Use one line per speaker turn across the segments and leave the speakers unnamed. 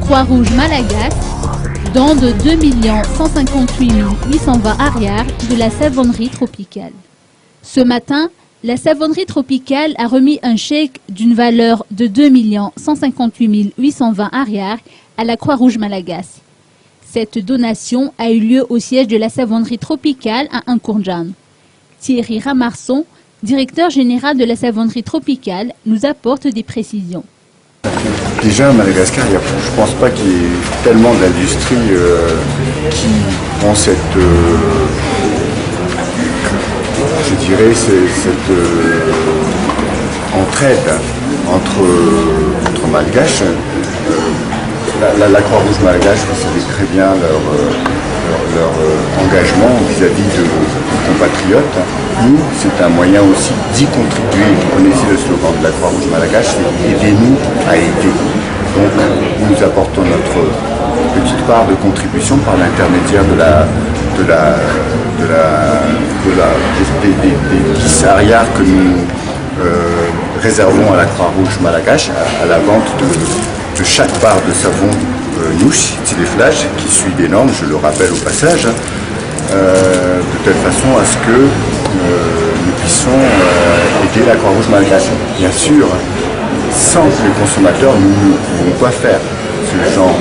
Croix-Rouge Malagasy don de 2 158 820 arrières de la savonnerie tropicale. Ce matin, la savonnerie tropicale a remis un chèque d'une valeur de 2 158 820 arrières à la Croix-Rouge Malagasy. Cette donation a eu lieu au siège de la savonnerie tropicale à Nkoundjan. Thierry Ramarson, directeur général de la savonnerie tropicale, nous apporte des précisions.
Déjà à Madagascar, je ne pense pas qu'il y ait tellement d'industries qui ont cette, je dirais, cette entraide entre malgaches. La Croix-Rouge malgache, vous savez très bien leur engagement vis-à-vis de compatriotes. Nous, c'est un moyen aussi d'y contribuer. Vous connaissez le slogan de la Croix-Rouge malgache, c'est « Aidez-nous à aider ». Donc, nous apportons notre petite part de contribution par l'intermédiaire des 10 arrières que nous réservons à la Croix-Rouge malgache à la vente de chaque barre de savon Nouch, Tileflage, qui suit des normes, je le rappelle au passage, de telle façon à ce que nous puissions aider la Croix-Rouge malgache. Bien sûr, sans les consommateurs, nous ne pouvons pas faire ce genre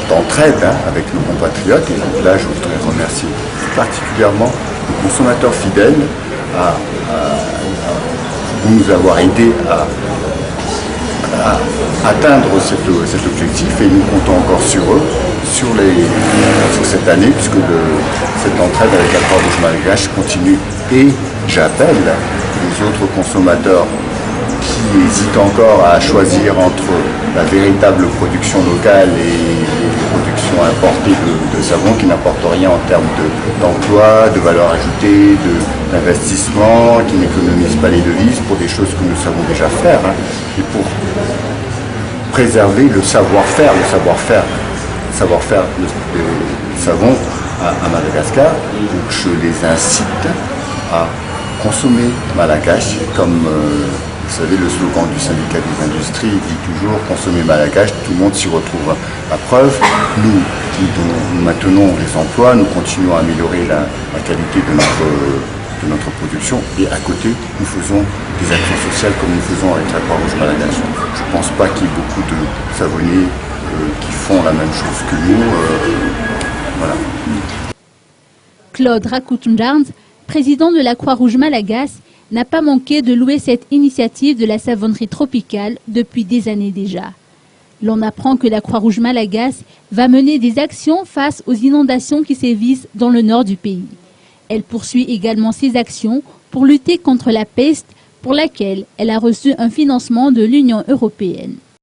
d'entraide avec nos compatriotes. Et donc là, je voudrais remercier particulièrement nos consommateurs fidèles à nous avoir aidés à atteindre cet objectif, et nous comptons encore sur eux, sur cette année, puisque cette entraide avec la Croix-Rouge malgache continue. Et j'appelle les autres consommateurs qui hésitent encore à choisir entre la véritable production locale et les productions importées de savon qui n'apportent rien en termes d'emploi, de valeur ajoutée, d'investissement, qui n'économisent pas les devises pour des choses que nous savons déjà faire, et pour préserver le savoir-faire des savons à Madagascar. Donc je les incite à consommer malgache, comme vous savez, le slogan du syndicat des industries dit toujours « consommer malgache, tout le monde s'y retrouve ». La preuve, nous maintenons les emplois, nous continuons à améliorer la qualité de notre production, et à côté, nous faisons des actions sociales comme nous faisons avec la Croix-Rouge malgache. Je ne pense pas qu'il y ait beaucoup de savonniers qui font la même chose que nous. Voilà.
Claude Rakoutoundjarns, président de la Croix-Rouge Malagasy, n'a pas manqué de louer cette initiative de la savonnerie tropicale depuis des années déjà. L'on apprend que la Croix-Rouge Malagasy va mener des actions face aux inondations qui sévissent dans le nord du pays. Elle poursuit également ses actions pour lutter contre la peste, pour laquelle elle a reçu un financement de l'Union européenne.